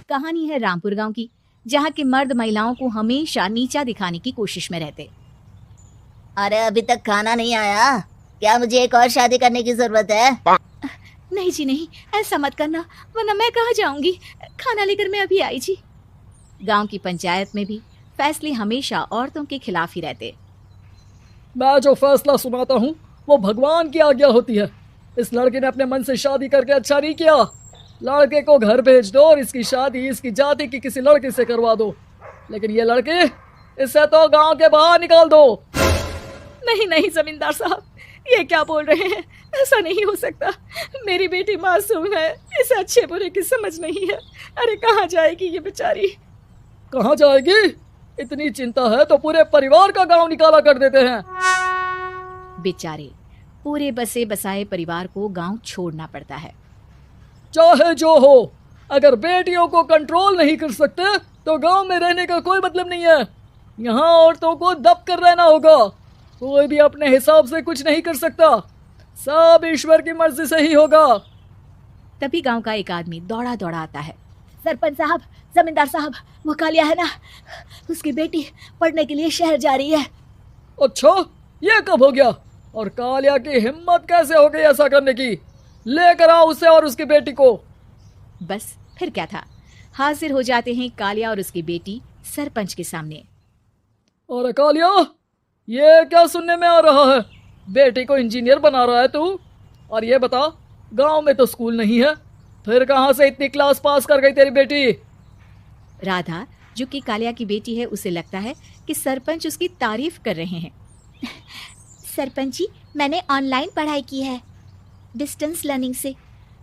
कहानी है रामपुर गांव की, जहां के मर्द महिलाओं को हमेशा नीचा दिखाने की कोशिश में रहते। अरे अभी तक खाना नहीं आया क्या? मुझे एक और शादी करने की जरूरत है। नहीं जी नहीं, ऐसा मत करना, वरना मैं कहाँ जाऊंगी। खाना लेकर मैं अभी आई जी। गांव की पंचायत में भी फैसले हमेशा औरतों के खिलाफ ही रहते। मैं जो फैसला सुनाता हूँ वो भगवान की आज्ञा होती है। इस लड़के ने अपने मन से शादी करके अच्छा नहीं किया। लड़के को घर भेज दो और इसकी शादी इसकी जाति की किसी लड़के से करवा दो, लेकिन ये लड़के, इसे तो गांव के बाहर निकाल दो। नहीं नहीं जमींदार साहब, ये क्या बोल रहे हैं? ऐसा नहीं हो सकता। मेरी बेटी मासूम है, इसे अच्छे बुरे की समझ नहीं है। अरे कहाँ जाएगी ये बेचारी? कहाँ जाएगी? इतनी चिंता है तो पूरे परिवार का गांव निकाला कर देते हैं। बेचारे पूरे बसे बसाए परिवार को गांव छोड़ना पड़ता है। चाहे जो हो, अगर बेटियों को कंट्रोल नहीं कर सकते तो गांव में रहने का कोई मतलब नहीं है। यहाँ औरतों को दब कर रहना होगा। कोई भी अपने हिसाब से कुछ नहीं कर सकता, सब ईश्वर की मर्जी से ही होगा। तभी गांव का एक आदमी दौड़ा दौड़ा आता है। सरपंच साहब, जमींदार साहब, वो कालिया है ना, उसकी बेटी पढ़ने के लिए शहर जा रही है। अच्छा, ये कब हो गया? और कालिया की हिम्मत कैसे हो गई ऐसा करने की? लेकर आओ उसे और उसकी बेटी को। बस फिर क्या था, हाजिर हो जाते हैं कालिया और उसकी बेटी सरपंच के सामने। और कालिया, ये क्या सुनने में आ रहा है? बेटी को इंजीनियर बना रहा है तू? और ये बता, गांव में तो स्कूल नहीं है, फिर कहां से इतनी क्लास पास कर गई तेरी बेटी? राधा, जो कि कालिया की बेटी है, उसे लगता है कि सरपंच उसकी तारीफ कर रहे हैं। सरपंच जी, मैंने ऑनलाइन पढ़ाई की है, डिस्टेंस लर्निंग से।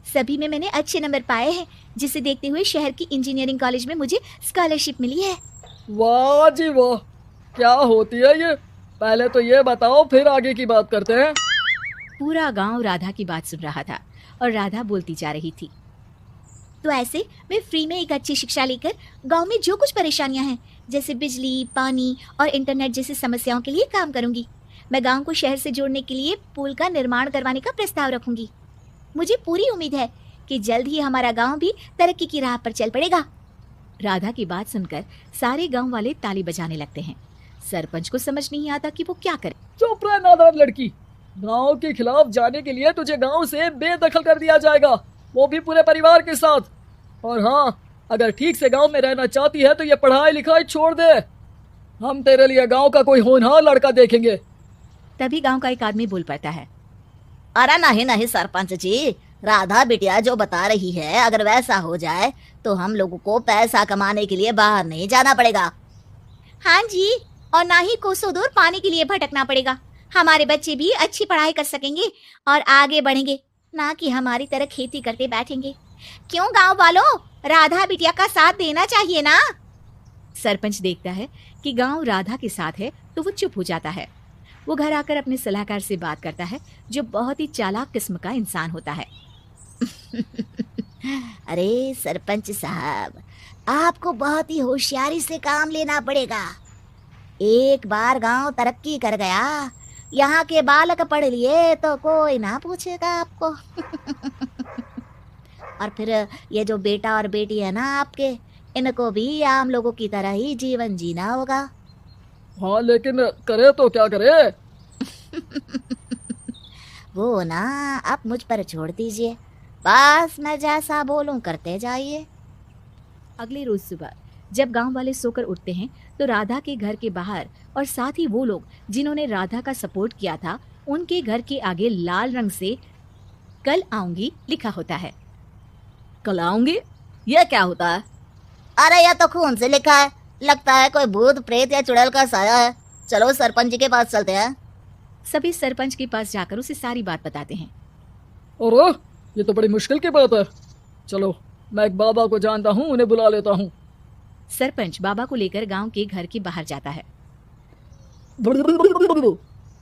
सभी में मैंने अच्छे नंबर पाए हैं, जिसे देखते हुए शहर की इंजीनियरिंग कॉलेज में मुझे स्कॉलरशिप मिली है। वाह जी वाह, क्या होती है ये? पहले तो ये बताओ, फिर आगे की बात करते हैं। पूरा गांव राधा की बात सुन रहा था और राधा बोलती जा रही थी। तो ऐसे मैं फ्री में एक अच्छी शिक्षा लेकर गांव में जो कुछ परेशानियां हैं, जैसे बिजली, पानी और इंटरनेट जैसी समस्याओं के लिए काम करूंगी। मैं गांव को शहर से जोड़ने के लिए पुल का निर्माण करवाने का प्रस्ताव रखूंगी। मुझे पूरी उम्मीद है कि जल्द ही हमारा गांव भी तरक्की की राह पर चल पड़ेगा। राधा की बात सुनकर सारे गांव वाले ताली बजाने लगते हैं। सरपंच को समझ नहीं आता कि वो क्या करे। चुप रह नादान लड़की, गांव के खिलाफ जाने के लिए तुझे गांव से बेदखल कर दिया जाएगा, वो भी पूरे परिवार के साथ। और हाँ, अगर ठीक से गांव में रहना चाहती है तो ये पढ़ाई लिखाई छोड़ दे। हम तेरे लिए गांव का कोई होनहार लड़का देखेंगे। तभी गांव का एक आदमी बोल पड़ता है। अरे नहीं नहीं सरपंच जी, राधा बिटिया जो बता रही है, अगर वैसा हो जाए तो हम लोगों को पैसा कमाने के लिए बाहर नहीं जाना पड़ेगा। हाँ जी, और ना ही कोसों दूर पानी के लिए भटकना पड़ेगा। हमारे बच्चे भी अच्छी पढ़ाई कर सकेंगे और आगे बढ़ेंगे, ना कि हमारी तरह खेती करते बैठेंगे। क्यों गांव वालों, राधा बिटिया का साथ देना चाहिए ना। सरपंच देखता है कि गांव राधा के साथ है तो वो चुप हो जाता है। वो घर आकर अपने सलाहकार से बात करता है, जो बहुत ही चालाक किस्म का इंसान होता है। अरे सरपंच साहब, आपको बहुत ही होशियारी से काम लेना पड़ेगा। एक बार गांव तरक्की कर गया, यहाँ के बालक पढ़ लिए तो कोई ना पूछेगा आपको। और फिर ये जो बेटा और बेटी है ना आपके, इनको भी आम लोगों की तरह ही जीवन जीना होगा। हाँ, लेकिन करे तो क्या करे? वो ना आप मुझ पर छोड़ दीजिए, बस मैं जैसा बोलूं करते जाइए। अगले रोज सुबह जब गांव वाले सोकर उठते हैं तो राधा के घर के बाहर और साथ ही वो लोग जिन्होंने राधा का सपोर्ट किया था, उनके घर के आगे लाल रंग से कल आऊंगी लिखा होता है। कल आऊंगी? ये क्या होता है? अरे यह तो खून से लिखा है, लगता है कोई भूत प्रेत या चुड़ैल का साया है। चलो सरपंच जी के पास चलते हैं। सभी सरपंच के पास जाकर उसे सारी बात बताते हैं। और ये तो बड़ी मुश्किल की बात है। चलो, मैं एक बाबा को जानता हूँ, उन्हें बुला लेता हूँ। सरपंच बाबा को लेकर गांव के घर के बाहर जाता है।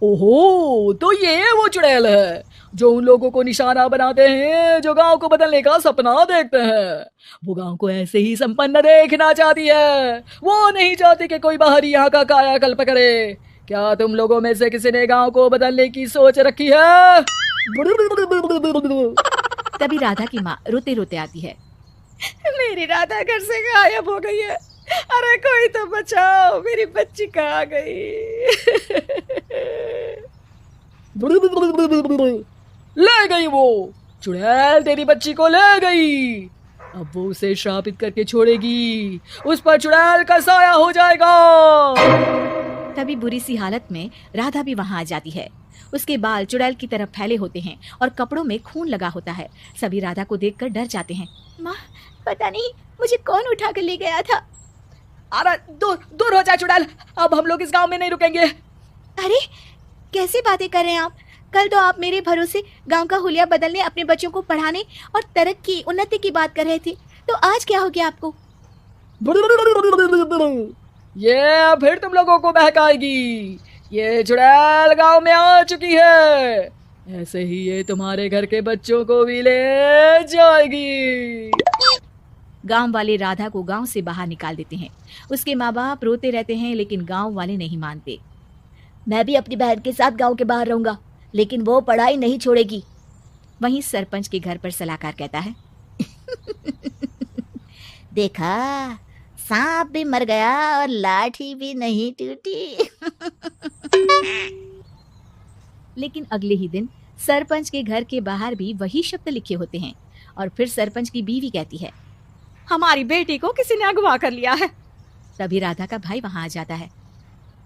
ओहो, तो ये वो चुड़ैल है जो उन लोगों को निशाना बनाते हैं जो गांव को बदलने का सपना देखते हैं। वो गांव को ऐसे ही संपन्न देखना चाहती है, वो नहीं चाहती कि कोई बाहरी यहाँ का कायाकल्प करे। क्या तुम लोगों में से किसी ने गांव को बदलने की सोच रखी है? तभी राधा की माँ रोते रोते आती है। मेरी राधा घर से गायब हो गई है। अरे कोई तो बचाओ, मेरी बच्ची कहाँ गई? ले गई वो चुड़ैल, तेरी बच्ची को ले गई। अब वो उसे श्रापित करके छोड़ेगी, उस पर चुड़ैल का साया हो जाएगा। तभी बुरी सी हालत में राधा भी वहां आ जाती है। उसके बाल चुड़ैल की तरफ फैले होते हैं और कपड़ों में खून लगा होता है। सभी राधा को देखकर डर जाते हैं। माँ, पता नहीं मुझे कौन उठा कर ले गया था। अरे दूर दूर हो जा चुड़ैल, अब हम लोग इस गांव में नहीं रुकेंगे। अरे कैसी बातें कर रहे हैं आप? कल तो आप मेरे भरोसे गांव का हुलिया बदलने, अपने बच्चों को पढ़ाने और तरक्की उन्नति की बात कर रहे थे, तो आज क्या हो गया आपको? ये फिर तुम लोगों को बहकाएगी। ये चुड़ैल गांव में आ चुकी है, ऐसे ही ये तुम्हारे घर के बच्चों को भी ले जाएगी। गांव वाले राधा को गांव से बाहर निकाल देते हैं। उसके माँ बाप रोते रहते हैं, लेकिन गांव वाले नहीं मानते। मैं भी अपनी बहन के साथ गांव के बाहर रहूंगा, लेकिन वो पढ़ाई नहीं छोड़ेगी। वहीं सरपंच के घर पर सलाहकार कहता है, देखा, सांप भी मर गया और लाठी भी नहीं टूटी। लेकिन अगले ही दिन सरपंच के घर के बाहर भी वही शब्द लिखे होते हैं। और फिर सरपंच की बीवी कहती है, हमारी बेटी को किसी ने अगवा कर लिया है। तभी राधा का भाई वहां आ जाता है।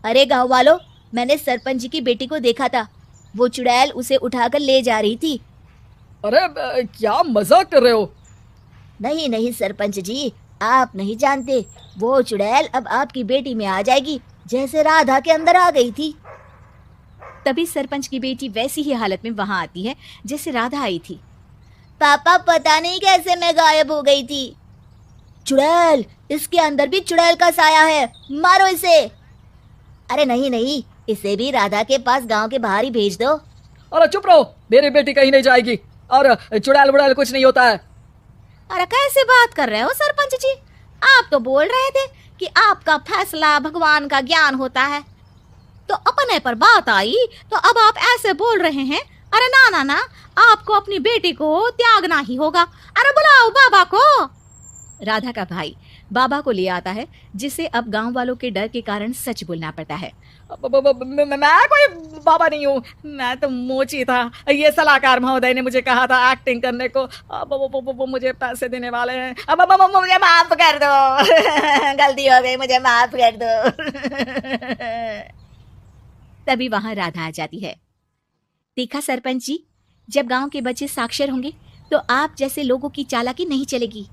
अरे गांव वालों, मैंने सरपंच जी की बेटी को देखा था, वो चुड़ैल उसे उठाकर ले जा रही थी। अरे क्या मजाक कर रहे हो? नहीं नहीं सरपंच जी, आप नहीं जानते, वो चुड़ैल अब आपकी बेटी में आ जाएगी, जैसे राधा के अंदर आ गई थी। तभी सरपंच की बेटी वैसी ही हालत में वहां आती है जैसे राधा आई थी। पापा, पता नहीं कैसे मैं गायब हो गई थी। चुड़ैल, इसके अंदर भी चुड़ैल का साया है, मारो इसे। अरे नहीं नहीं, इसे भी राधा के पास गांव के बाहर ही भेज दो। अरे चुप रहो, मेरी बेटी कहीं नहीं जाएगी और चुड़ैल बुड़ैल कुछ नहीं होता है। अरे कैसे बात कर रहे हो सरपंच जी? आप तो बोल रहे थे कि आपका फैसला भगवान का ज्ञान होता है, तो अपने पर बात आई तो अब आप ऐसे बोल रहे हैं। अरे ना ना ना, आपको अपनी बेटी को त्यागना ही होगा। अरे बुलाओ बाबा को। राधा का भाई बाबा को ले आता है, जिसे अब गांव वालों के डर के कारण सच बोलना पड़ता है। मैं कोई बाबा नहीं हूँ, मैं तो मोची था। ये सलाहकार महोदय ने मुझे कहा था एक्टिंग करने को। वो मुझे पैसे देने वाले हैं। अब मुझे माफ कर दो। गलती हो गई, मुझे माफ कर दो। तभी वहां राधा आ जाती है। देखा सरपंच जी, जब गांव के बच्चे साक्षर होंगे तो आप जैसे लोगों की चालाकी नहीं चलेगी।